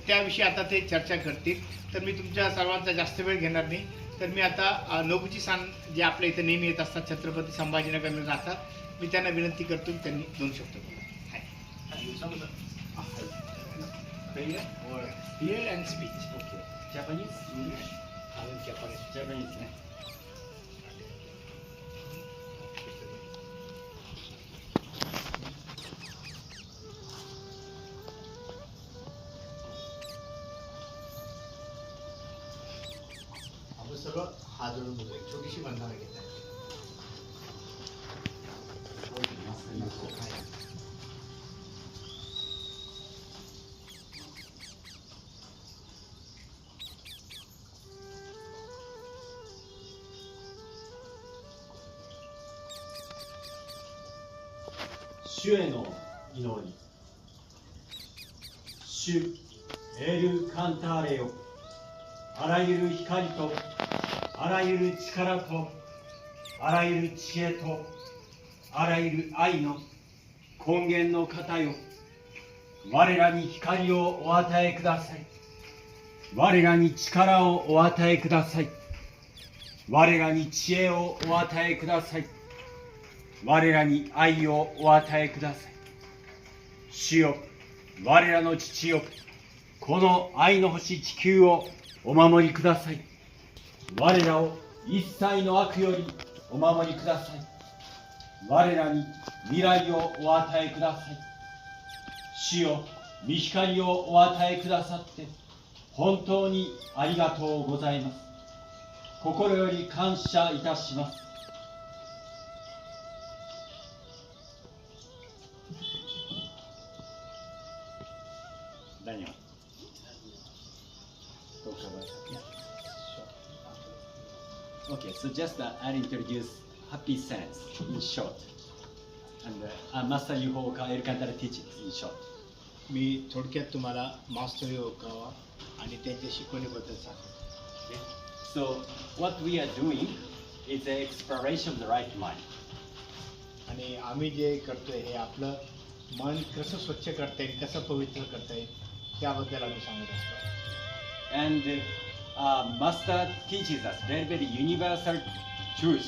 त्याविषयी आता ते चर्चा करतील. तर मी तुमच्या सर्वांचा जास्त वेळ घेणार नाही. तर मी आता नोबुची सान जे आपल्या इथे नेहमी येत असतात, छत्रपती संभाजीनगरमध्ये राहतात, मी त्यांना विनंती करतो की त्यांनी 2 शब्द बोला. Prayer and speech. Okay. Japanese, English? Japanese. Ne? आपण सर्व हात जोडून बोलूया. एक छोटीशी वंदना घेत आहे.主への祈り。主エルカンターレよ。あらゆる光とあらゆる力とあらゆる知恵とあらゆる愛の根源の方よ。我らに光をお与えください。我らに力をお与えください。我らに知恵をお与えください。我らに愛をお与えください。主よ、我らの父よ、この愛の星地球をお守りください。我らを一切の悪よりお守りください。我らに未来をお与えください。主よ、御光をお与えくださって本当にありがとうございます。心より感謝いたします。Daniel. Okay, so just I'll introduce Happy Sense in short, and Master Yuho Elkantara teachings in short. मी थोडक्यात तुम्हाला मास्टर योगावा आणि त्यांच्या शिकवणीबद्दल सांगतो. So what we are doing is the exploration of the right mind. आणि आम्ही जे करतोय हे आपलं मन कसं स्वच्छ करता येईल, कसं पवित्र करता येईल त्याबद्दल आम्ही सांगत असतो. And Master teaches us very, very universal truths.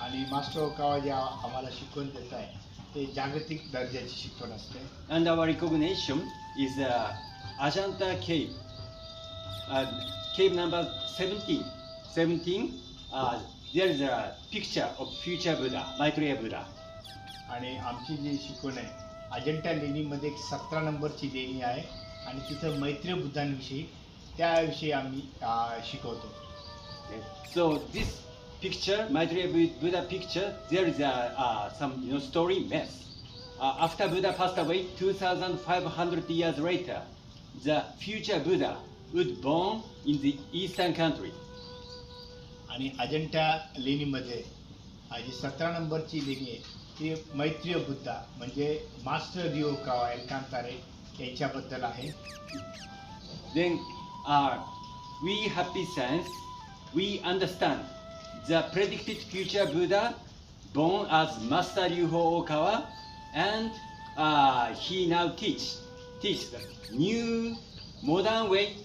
आणि मास्टर ओकावा जे आम्हाला शिकवण देत आहे ते जागतिक दर्जाची शिकवण असते. And our recognition is Ajanta cave, cave number 17. 17, there is a picture of future Buddha, Maitreya Buddha. आणि आमची जी शिकवण आहे अजंठा लेणीमध्ये 17 नंबरची लेणी आहे आणि तिथं मैत्रेय बुद्धांविषयी त्याविषयी आम्ही शिकवतो. So this picture, Maitreya Buddha picture, there is some story myth. After Buddha passed away, 2,500 years later, the future Buddha would born in the eastern country. आणि अजंठा लेणीमध्ये जी 17 नंबरची लेणी आहे ती मैत्रेय बुद्धा म्हणजे मास्टर रिओकावा एल्कांतारे यांच्याबद्दल आहे. Then we Happy Sense, we understand the predicted future Buddha born as Master Ryuho Okawa, and he now teach the new modern way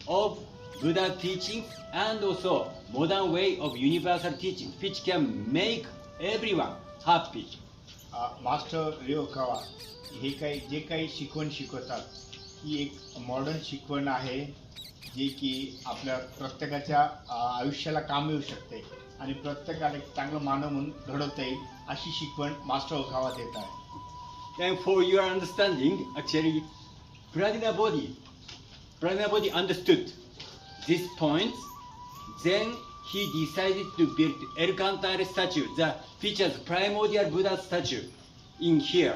of Buddha teaching and also modern way of universal teaching which can make everyone happy. Master Ryuho Okawa हे जे काही शिकवण शिकवतात ही एक modern शिकवण आहे जी की आपल्या प्रत्येकाच्या आयुष्याला काम येऊ शकते आणि प्रत्येकाला एक चांगलं मानव म्हणून घडवता येईल अशी शिकवण मास्टर ओकावा देत आहे. And for your understanding, actually, Pradina Bodhi understood this point. Then he decided to build Elkantara statue, the features primordial Buddha statue, in here.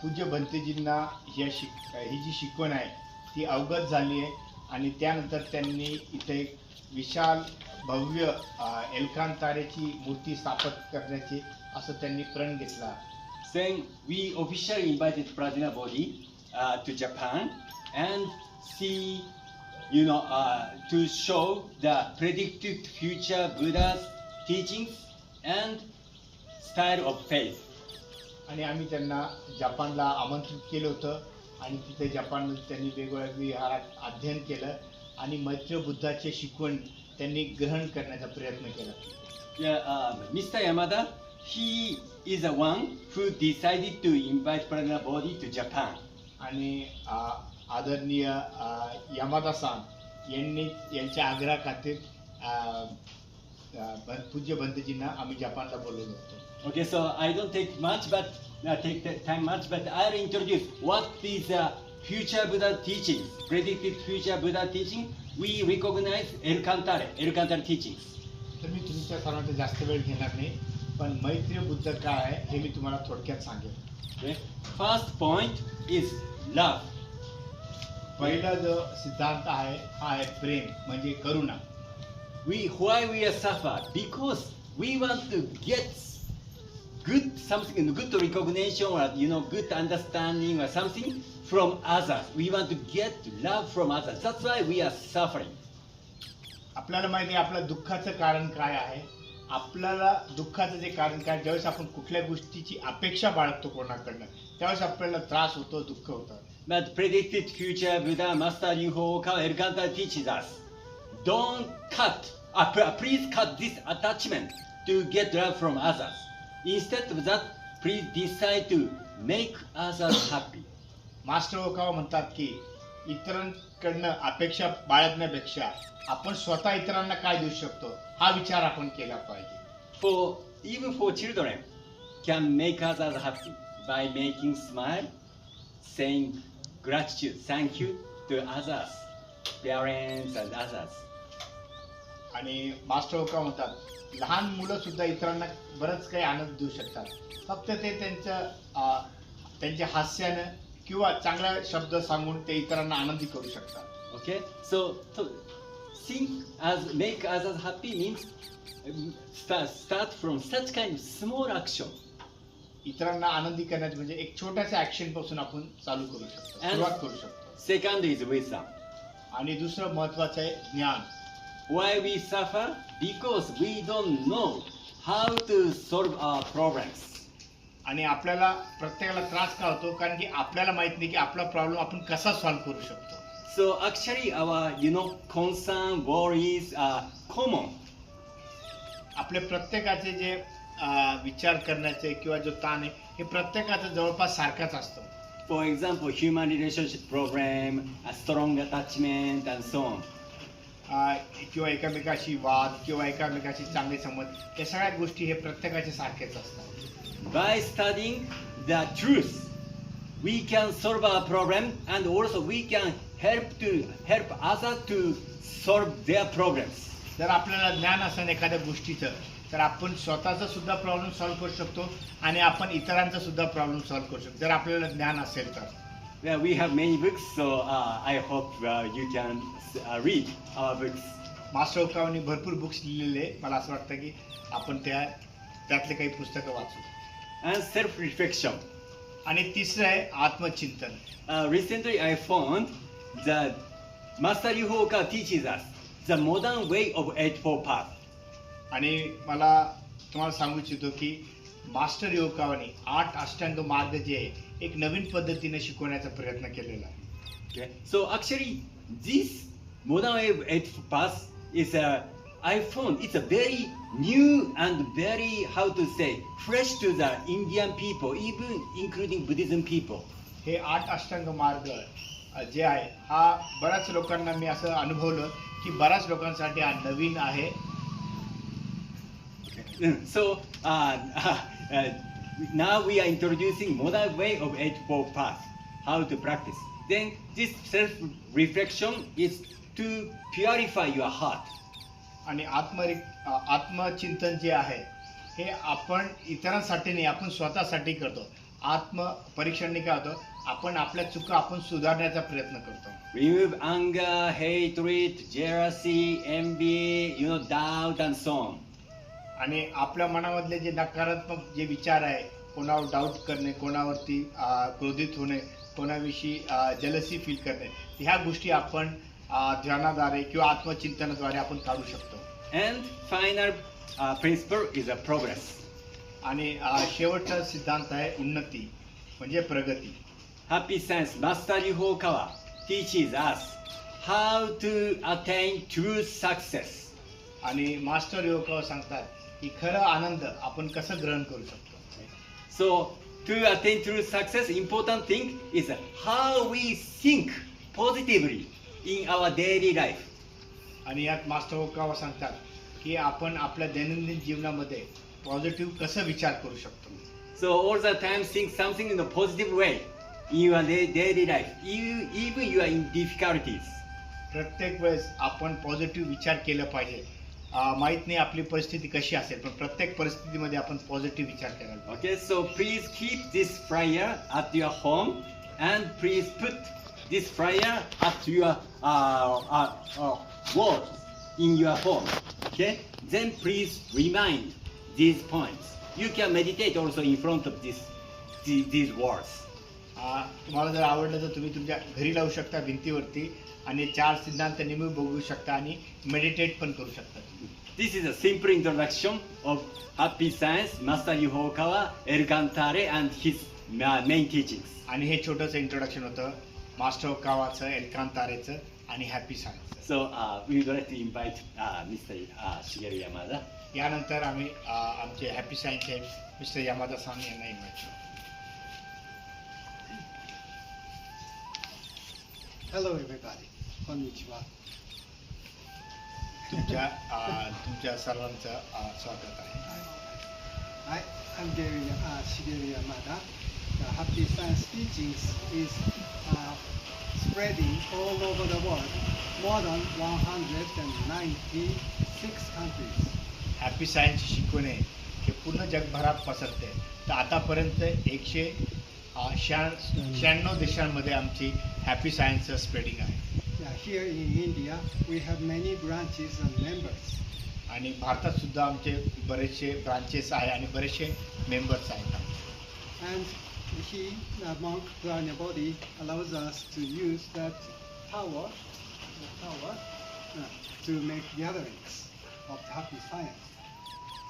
पूज्य बंतेजींना ही जी शिकवण आहे ती अवगत झाली आहे आणि त्यानंतर त्यांनी इथे एक विशाल भव्य एल्कांतारेची मूर्ती स्थापित करण्याची असं त्यांनी प्रण घेतला. Then we officially invited Pradina Bodhi to Japan and see, to show the predicted future Buddha's teachings and style of faith. आणि आम्ही त्यांना जपानला आमंत्रित केलं होतं आणि तिथे जपानमध्ये त्यांनी वेगवेगळ्या विहारात अध्ययन केलं आणि मैत्री बुद्धाचे शिकवण त्यांनी ग्रहण करण्याचा प्रयत्न केला. Mr. Yamada, he is the one who decided to invite Prajna Bodhi to Japan. आणि आदरणीय यामादा सान यांनी यांच्या आग्रह खातीर पूज्य भंतेजींना आम्ही जपानला बोलवलं होतं. Okay, so I don't take much, but take the time much, but I'll introduce what is future Buddha teaching, predicted future Buddha teaching. We recognize El Cantare teachings. तर मी तुमच्या सर्वांचा जास्त वेळ घेणार नाही, पण मैत्री बुद्ध काय आहे हे मी तुम्हाला थोडक्यात सांगेन. Okay. First point is love. पहिला जो सिद्धांत आहे हा आहे प्रेम म्हणजे करुणा. Why we are suffer? Because we want to get good recognition or good understanding or something from others. We want to get love from others. That's why we are suffering. आपल्याला माहिती आहे आपल्या दुःखाचं कारण काय आहे. आपल्याला दुःखाचं जे कारण काय, ज्यावेळेस आपण कुठल्या गोष्टीची अपेक्षा बाळगतो कोणाकडनं त्यावेळेस आपल्याला त्रास होतो, दुःख होतं. But predicted future Buddha Master Ryuho Elkantara teaches us, please cut this attachment to get love from others. Instead of that, please decide to make others happy. Master Okawa म्हणतात की इतरांकडनं अपेक्षा बाळगण्यापेक्षा आपण स्वतः इतरांना काय देऊ शकतो हा विचार आपण केला पाहिजे. Even for children can make others happy by making smile, saying gratitude, thank you to others, parents and others. आणि मास्टर ओकावा म्हणतात लहान मुलं सुद्धा इतरांना बरंच काही आनंद देऊ शकतात. फक्त ते त्यांच्या हास्यानं किंवा चांगला शब्द सांगून ते इतरांना आनंदी करू शकतात. Okay, so make others happy means start from such kind of small action. इतरांना आनंदी करण्याचे म्हणजे एक छोट्याशा ऍक्शन पासून आपण चालू करू शकतो, सुरुवात करू शकतो. Second is wisdom. आणि दुसरं महत्वाचं आहे ज्ञान. Why we suffer? Because we don't know how to solve our problems. आणि आपल्याला प्रत्येकाला त्रास का होतो कारण की आपल्याला माहित नाही की आपला प्रॉब्लेम आपण कसा सॉल्व्ह करू शकतो. So actually our concern, worries are common. आपले प्रत्येकाचे जे विचार करण्याचे किंवा जो ताण आहे हे प्रत्येकाचा जवळपास सारखाच असतो. For example, human relationship problem, a strong attachment and so on. किंवा एकामेकाशी वाद किंवा एकामेकाशी चांगले संबंध या सगळ्या गोष्टी हे प्रत्येकाचे सारखेच असतात. By studying the truth, we can solve our problem and also we can help others to solve their problems. जर आपल्याला ज्ञान असेल एखाद्या गोष्टीचं तर आपण स्वतःचा सुद्धा प्रॉब्लेम सॉल्व्ह करू शकतो आणि आपण इतरांचा सुद्धा प्रॉब्लेम सॉल्व्ह करू शकतो जर आपल्याला ज्ञान असेल तर. Yeah, we have many books, so I hope you can read our books. Master ओकावानी भरपूर बुक्स लिहिलेले, मला असं वाटतं की आपण त्यातले काही पुस्तकं वाचू. And self-reflection. आणि तिसरं आहे आत्मचिंतन. Recently I found that Master Ryuho teaches us the modern way of Eightfold Path. आणि मला तुम्हाला सांगू इच्छितो की मास्टर योगावानी 8 अष्टांग मार्ग जे आहे एक नवीन पद्धतीने शिकवण्याचा प्रयत्न केलेला आहे. Okay. So actually this modern way of Eightfold Path is I found it's a very new and very, how to say, fresh to the Indian people, even including Buddhism people. हे 8 अष्टांग मार्ग जे आहे हा बऱ्याच लोकांना मी असं अनुभवलं की बऱ्याच लोकांसाठी हा नवीन आहे. So now we are introducing modern way of Eightfold Path, how to practice. Then this self-reflection is to purify your heart. आणि आत्मचिंतन जे आहे हे आपण इतरांसाठी नाही आपण स्वतःसाठी करतो. आत्मपरीक्षणाने काय होतं आपण आपल्या चुका आपण सुधारण्याचा प्रयत्न करतो. Remove anger, hatred, jealousy, envy, doubt and so on. आणि आपल्या मनामधले जे नकारात्मक जे विचार आहे कोणावर डाऊट करणे, कोणावरती क्रोधित होणे, कोणाविषयी जलसी फील करणे ह्या गोष्टी आपण ध्यानाद्वारे किंवा आत्मचिंतनाद्वारे आपण काढू शकतो. And final principle is a progress. आणि शेवटचा सिद्धांत आहे उन्नती म्हणजे प्रगती. Happy Science Master Yuhokawa teaches us how to attain true success. आणि मास्टर योगाव सांगतात की खरं आनंद आपण कसं ग्रहण करू शकतो. So to attain true success, important thing is how we think positively in our daily life. आणि यात मास्टर योगाव सांगतात की आपण आपल्या दैनंदिन जीवनामध्ये पॉझिटिव्ह कसं विचार करू शकतो. So all the time think something in a positive way in your daily life, even you are in difficulties. प्रत्येक वेळेस आपण पॉझिटिव्ह विचार केला पाहिजे. माहित नाही आपली परिस्थिती कशी असेल, पण प्रत्येक परिस्थितीमध्ये आपण पॉझिटिव्ह विचार केला पाहिजे. Okay, so please keep this flyer at your home and please put this flyer at your wall in your home. Okay, then please remind these points. You can meditate also in front of these words. तुम्हाला जर आवडलं तर तुम्ही तुमच्या घरी लावू शकता भिंतीवरती आणि 4 सिद्धांत नेहमी बघू शकता आणि मेडिटेट पण करू शकता. This is a simple introduction of Happy Science, Master Yuhokawa, Elkantare and his main teachings. आणि हे छोटंसं इंट्रोडक्शन होतं मास्टर कावाचं, एल्कांतारेचं आणि happy सायन्सचं. So we would like to invite Mr. Shigeru Yamada. यानंतर आम्ही आमचे हॅपी सायन्सचे मिस्टर यामादा सान यांना invite करतो. Hello everybody. Konnichiwa. तुमच्या सर्वांचं स्वागत आहे. Hi, I'm Shigeru Yamada. The Happy Science teachings is spreading all over the world, more than 196 countries. Happy सायन्सची शिकवणे हे पूर्ण जगभरात पसरते. तर आतापर्यंत 196 देशांमध्ये आमची हॅपी सायन्सचं स्प्रेडिंग आहे. Here in India, we have many branches and members. आणि भारतात सुद्धा आमचे बरेचसे ब्रांचेस आहे आणि बरेचसे मेंबर्स आहेत. And he, the monk Pranyabodhi, allows us to use that tower to make gatherings of Happy Science.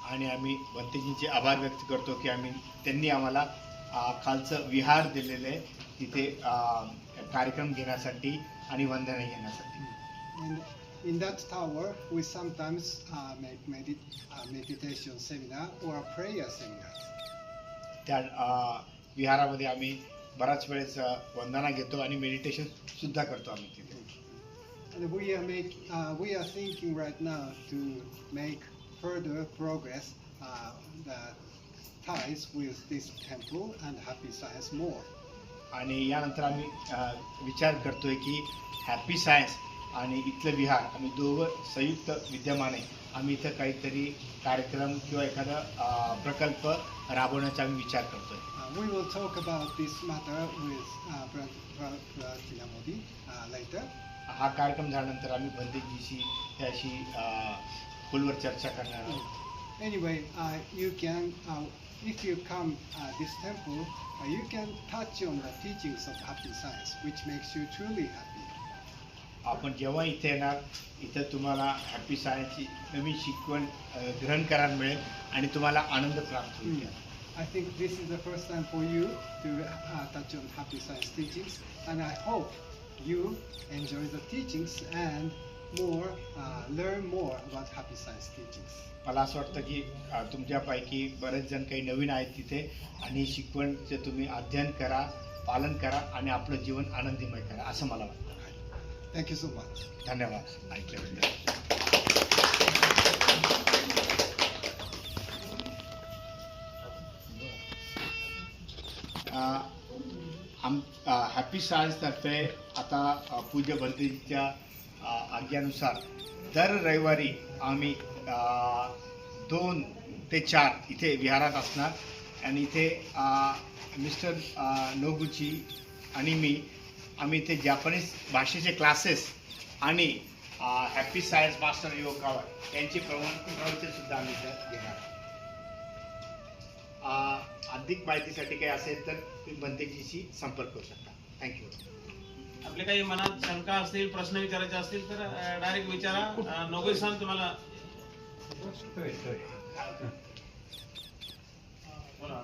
आणि आम्ही भंतेजींचे आभार व्यक्त करतो की त्यांनी आम्हाला खालचं विहार दिलेलं आहे तिथे कार्यक्रम घेण्यासाठी आणि वंदना घेण्यासाठी. And in that tower, we sometimes make meditation seminar or prayer seminars. त्या विहारामध्ये आम्ही बराच वेळेस वंदना घेतो आणि मेडिटेशन सुद्धा करतो आम्ही तिथे. And we are thinking right now to make further progress the ties with this temple and Happy Science more. आणि यानंतर आम्ही विचार करतोय की हॅपी सायन्स आणि इथलं विहार आम्ही दोघं संयुक्त विद्यमाने आम्ही इथं काहीतरी कार्यक्रम किंवा एखादा प्रकल्प राबवण्याचा आम्ही विचार करतोय. We will talk about this matter with Pranyabodhi later. हा कार्यक्रम झाल्यानंतर आम्ही भंतेजीशी त्याशी खोलवर चर्चा करणार आहोत. Anyway, you can, if you come this temple, you can touch on the teachings of Happy Science, which makes you truly happy. आपण जेव्हा इथे येणार इथं तुम्हाला हॅपी सायन्सची नवीन शिकवण ग्रहण करायला मिळेल आणि तुम्हाला आनंद प्राप्त होईल. I think this is the first time for you to touch on Happy Science teachings, and I hope you enjoy the teachings and learn more about Happy Science teachings. मला असं वाटतं की तुमच्यापैकी बरेच जण काही नवीन आहेत तिथे आणि शिकवणचे तुम्ही अध्ययन करा, पालन करा आणि आपलं जीवन आनंदीमय करा असं मला वाटतं. Thank you so much. धन्यवाद ऐकल्याबद्दल. हॅपी सायन्सतर्फे आता पूज्य भंतेजीच्या आज्ञानुसार दर रविवारी आम्ही 2 ते 4 इथे विहारात असणार आणि इथे मिस्टर नोगुची आणि आम्ही इथे जपानीज भाषेचे क्लासेस आणि हॅपी सायन्स मास्टर योगावा यांची प्रवचन सुद्धा आम्ही इथे घेणार. अधिक माहितीसाठी काही असेल तर तुम्ही भंतेजीशी संपर्क करू शकता. थँक्यू. आपले काही मनात शंका असतील, प्रश्न विचारायचे असतील तर डायरेक्ट विचारा. नोगुई सान तुम्हाला बोला.